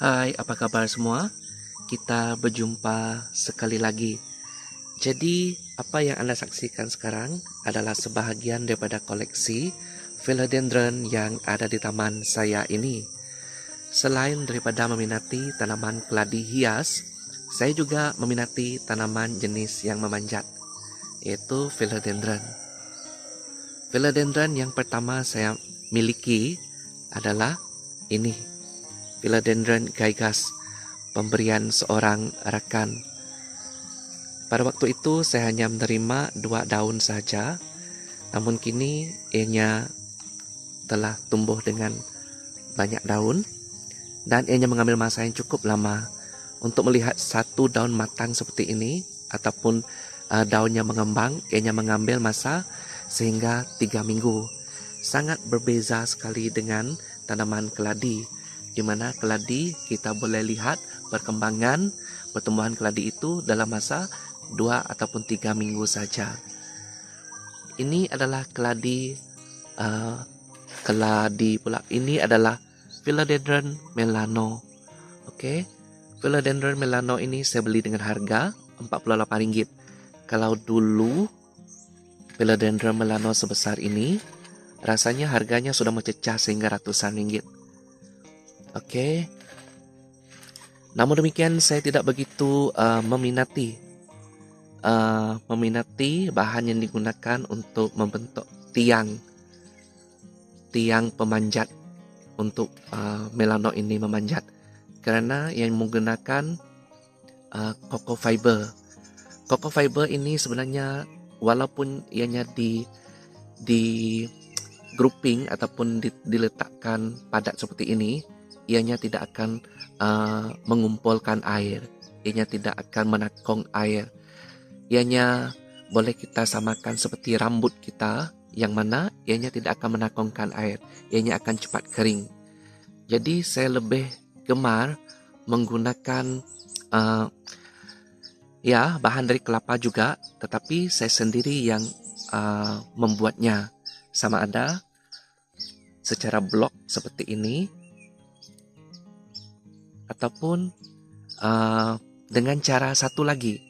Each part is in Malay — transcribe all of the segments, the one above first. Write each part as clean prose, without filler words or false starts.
Hai, apa kabar semua? Kita berjumpa sekali lagi. Jadi, apa yang Anda saksikan sekarang adalah sebahagian daripada koleksi philodendron yang ada di taman saya ini. Selain daripada meminati tanaman keladi hias, saya juga meminati tanaman jenis yang memanjat, yaitu philodendron. Philodendron yang pertama saya miliki adalah ini, Philodendron gigas, pemberian seorang rakan. Pada waktu itu saya hanya menerima 2 daun saja, namun kini ianya telah tumbuh dengan banyak daun dan ianya mengambil masa yang cukup lama untuk melihat satu daun matang seperti ini ataupun daunnya mengembang. Ianya mengambil masa sehingga 3 minggu. Sangat berbeza sekali dengan tanaman keladi, di mana keladi kita boleh lihat perkembangan pertumbuhan keladi itu dalam masa 2 ataupun 3 minggu saja. Ini adalah keladi pula. Ini adalah Philodendron melano. Oke. Philodendron melano ini saya beli dengan harga Rp48. Kalau dulu Philodendron melano sebesar ini, rasanya harganya sudah mencecah sehingga ratusan ringgit. Oke. Namun demikian saya tidak begitu meminati bahan yang digunakan untuk membentuk tiang pemanjat untuk melano ini memanjat, karena yang menggunakan coco fiber. Coco fiber ini sebenarnya walaupun ianya di grouping ataupun diletakkan padat seperti ini, ianya tidak akan mengumpulkan air, ianya tidak akan menakung air. Ianya boleh kita samakan seperti rambut kita, yang mana ianya tidak akan menakungkan air, ianya akan cepat kering. Jadi saya lebih gemar menggunakan bahan dari kelapa juga, tetapi saya sendiri yang membuatnya, sama ada secara blok seperti ini ataupun dengan cara satu lagi.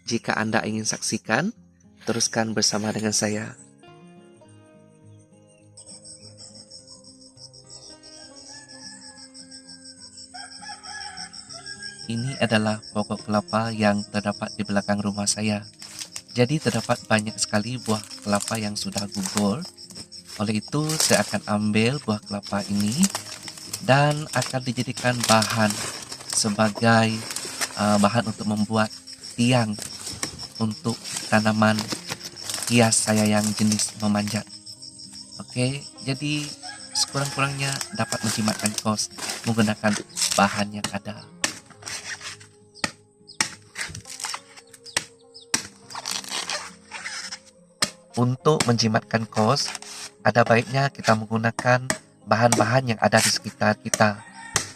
Jika Anda ingin saksikan, teruskan bersama dengan saya. Ini adalah pokok kelapa yang terdapat di belakang rumah saya. Jadi terdapat banyak sekali buah kelapa yang sudah gugur. Oleh itu saya akan ambil buah kelapa ini dan akan dijadikan bahan sebagai bahan untuk membuat tiang untuk tanaman hias saya yang jenis memanjat. Oke, jadi sekurang-kurangnya dapat menjimatkan kos menggunakan bahan yang ada. Untuk menjimatkan kos, ada baiknya kita menggunakan bahan-bahan yang ada di sekitar kita.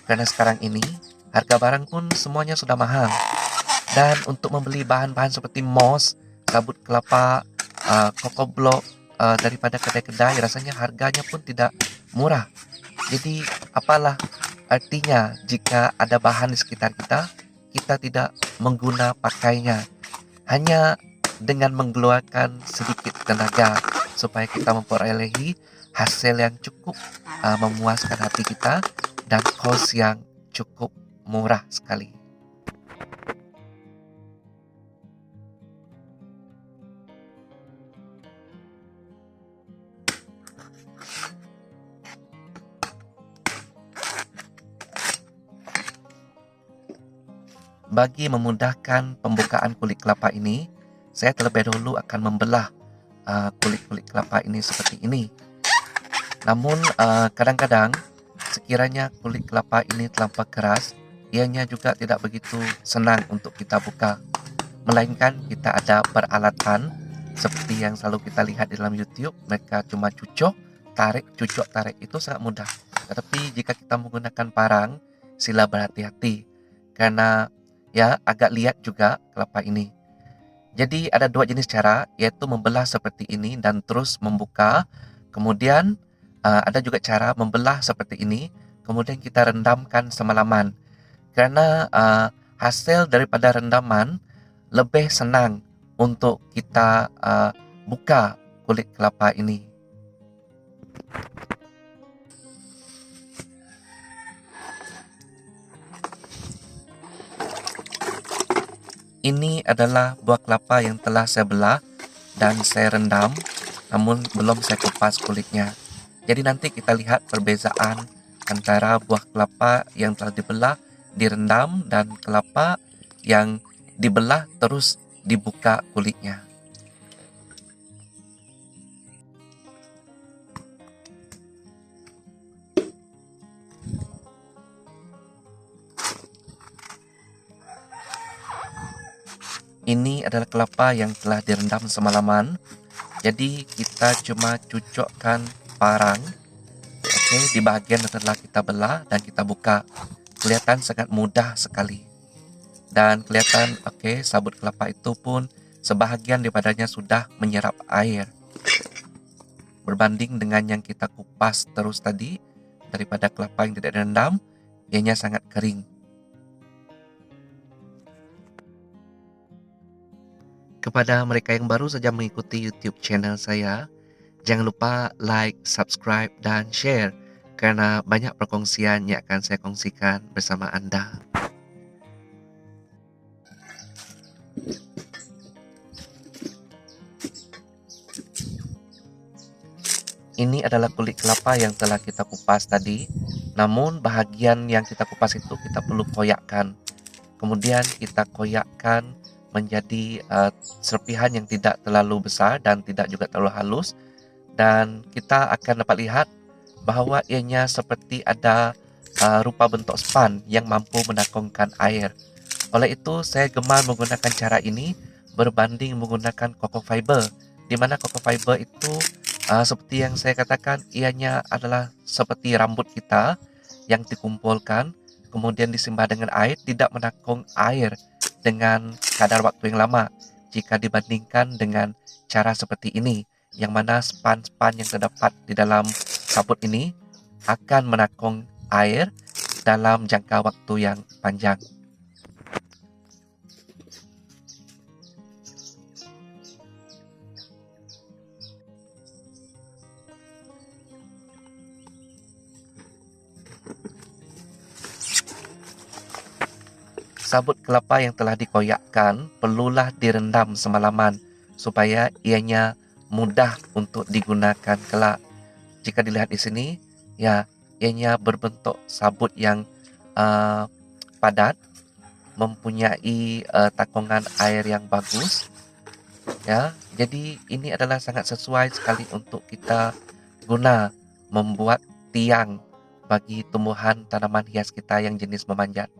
Karena sekarang ini harga barang pun semuanya sudah mahal. Dan untuk membeli bahan-bahan seperti moss, sabut kelapa, coco block daripada kedai-kedai, rasanya harganya pun tidak murah. Jadi apalah artinya jika ada bahan di sekitar kita, kita tidak pakainya. Hanya dengan mengeluarkan sedikit tenaga supaya kita memperolehi hasil yang cukup memuaskan hati kita dan kos yang cukup murah sekali. Bagi memudahkan pembukaan kulit kelapa ini, saya terlebih dahulu akan membelah kulit-kulit kelapa ini seperti ini. Namun kadang-kadang sekiranya kulit kelapa ini terlampau keras, ianya juga tidak begitu senang untuk kita buka. Melainkan kita ada peralatan seperti yang selalu kita lihat di dalam YouTube, mereka cuma cucuk, tarik, itu sangat mudah. Tetapi jika kita menggunakan parang, sila berhati-hati karena agak liat juga kelapa ini. Jadi ada 2 jenis cara, yaitu membelah seperti ini dan terus membuka. Kemudian ada juga cara membelah seperti ini, kemudian kita rendamkan semalaman. Karena hasil daripada rendaman lebih senang untuk kita buka kulit kelapa ini. Ini adalah buah kelapa yang telah saya belah dan saya rendam, namun belum saya kupas kulitnya. Jadi nanti kita lihat perbezaan antara buah kelapa yang telah dibelah, direndam, dan kelapa yang dibelah terus dibuka kulitnya. Ini adalah kelapa yang telah direndam semalaman. Jadi kita cuma cucukkan parang, di bahagian yang telah kita belah dan kita buka. Kelihatan sangat mudah sekali. Dan kelihatan sabut kelapa itu pun sebahagian daripadanya sudah menyerap air. Berbanding dengan yang kita kupas terus tadi, daripada kelapa yang tidak direndam, ianya sangat kering. Kepada mereka yang baru saja mengikuti YouTube channel saya, jangan lupa like, subscribe, dan share karena banyak perkongsian yang akan saya kongsikan bersama Anda. Ini adalah kulit kelapa yang telah kita kupas tadi. Namun bahagian yang kita kupas itu kita perlu koyakkan. Kemudian kita koyakkan menjadi serpihan yang tidak terlalu besar dan tidak juga terlalu halus. Dan kita akan dapat lihat bahawa ianya seperti ada rupa bentuk span yang mampu menakungkan air. Oleh itu, saya gemar menggunakan cara ini berbanding menggunakan coco fiber, di mana coco fiber itu seperti yang saya katakan, ianya adalah seperti rambut kita yang dikumpulkan, kemudian disimbah dengan air, tidak menakung air dengan kadar waktu yang lama jika dibandingkan dengan cara seperti ini, yang mana span-span yang terdapat di dalam sabut ini akan menakung air dalam jangka waktu yang panjang. Sabut kelapa yang telah dikoyakkan perlulah direndam semalaman supaya ianya mudah untuk digunakan kelak. Jika dilihat di sini, ya, ianya berbentuk sabut yang padat, mempunyai takungan air yang bagus. Ya, jadi ini adalah sangat sesuai sekali untuk kita guna membuat tiang bagi tumbuhan tanaman hias kita yang jenis memanjat.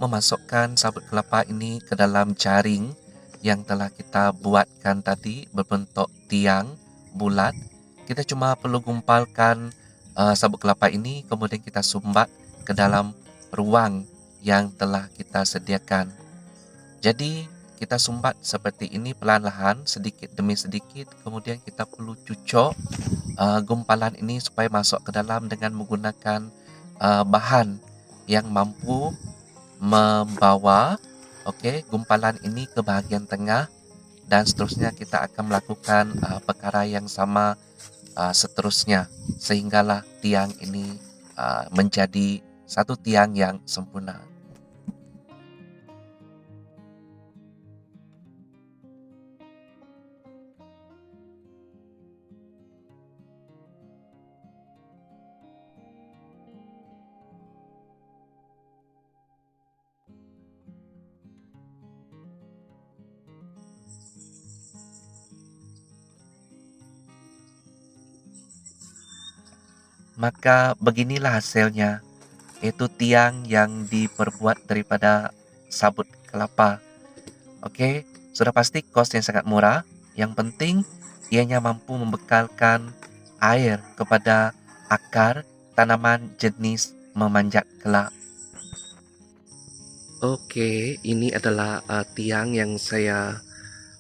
memasukkan sabut kelapa ini ke dalam jaring yang telah kita buatkan tadi berbentuk tiang bulat, kita cuma perlu gumpalkan sabut kelapa ini, kemudian kita sumbat ke dalam ruang yang telah kita sediakan. Jadi kita sumbat seperti ini perlahan-lahan, sedikit demi sedikit, kemudian kita perlu cucuk gumpalan ini supaya masuk ke dalam dengan menggunakan bahan yang mampu membawa gumpalan ini ke bahagian tengah, dan seterusnya kita akan melakukan perkara yang sama seterusnya sehinggalah tiang ini menjadi satu tiang yang sempurna. Maka beginilah hasilnya, yaitu tiang yang diperbuat daripada sabut kelapa. Oke, sudah pasti kos yang sangat murah. Yang penting ianya mampu membekalkan air kepada akar tanaman jenis memanjat kelak. Oke, ini adalah tiang yang saya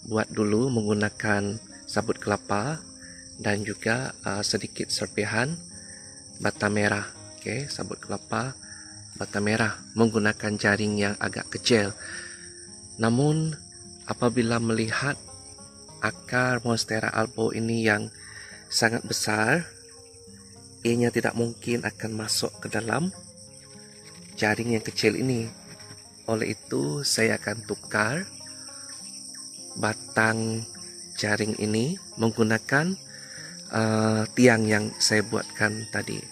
buat dulu menggunakan sabut kelapa dan juga sedikit serpihan bata merah. Oke, sabut kelapa, bata merah menggunakan jaring yang agak kecil. Namun apabila melihat akar Monstera albo ini yang sangat besar, ianya tidak mungkin akan masuk ke dalam jaring yang kecil ini. Oleh itu saya akan tukar batang jaring ini menggunakan tiang yang saya buatkan tadi.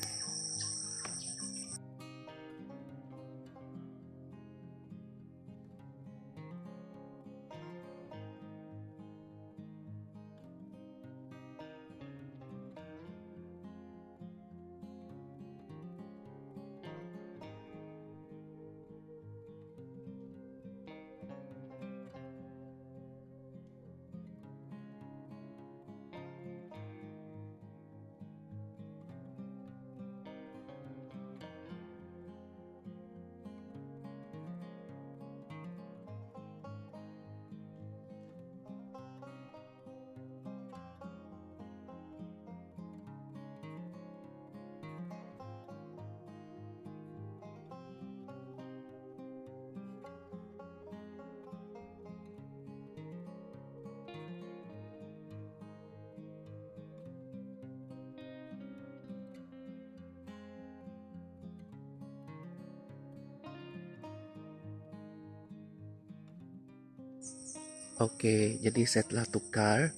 Oke, jadi saya telah tukar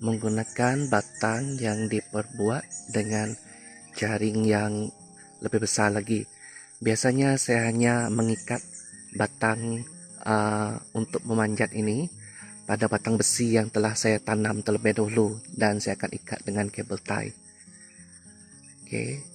menggunakan batang yang diperbuat dengan jaring yang lebih besar lagi. Biasanya saya hanya mengikat batang untuk memanjat ini pada batang besi yang telah saya tanam terlebih dahulu, dan saya akan ikat dengan kabel tie. Oke.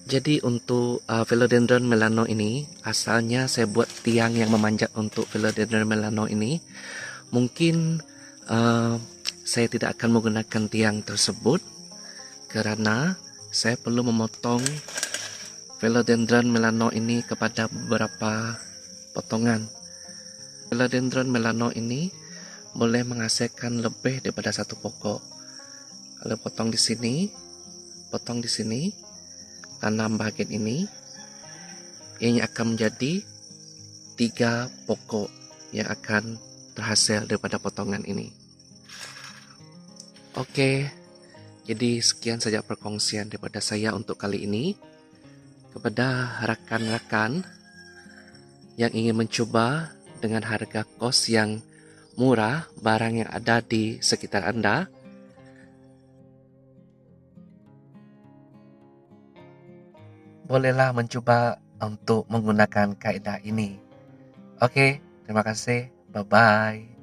Jadi untuk Philodendron melano ini, asalnya saya buat tiang yang memanjat untuk Philodendron melano ini. Mungkin saya tidak akan menggunakan tiang tersebut kerana saya perlu memotong Philodendron melano ini kepada beberapa potongan. Philodendron melano ini boleh menghasilkan lebih daripada satu pokok. Kalau potong di sini, tanam bahagian ini, ianya akan menjadi 3 pokok yang akan terhasil daripada potongan ini. Oke, jadi sekian saja perkongsian daripada saya untuk kali ini. Kepada rakan-rakan yang ingin mencuba dengan harga kos yang murah barang yang ada di sekitar Anda, bolehlah mencoba untuk menggunakan kaidah ini. Oke, terima kasih. Bye-bye.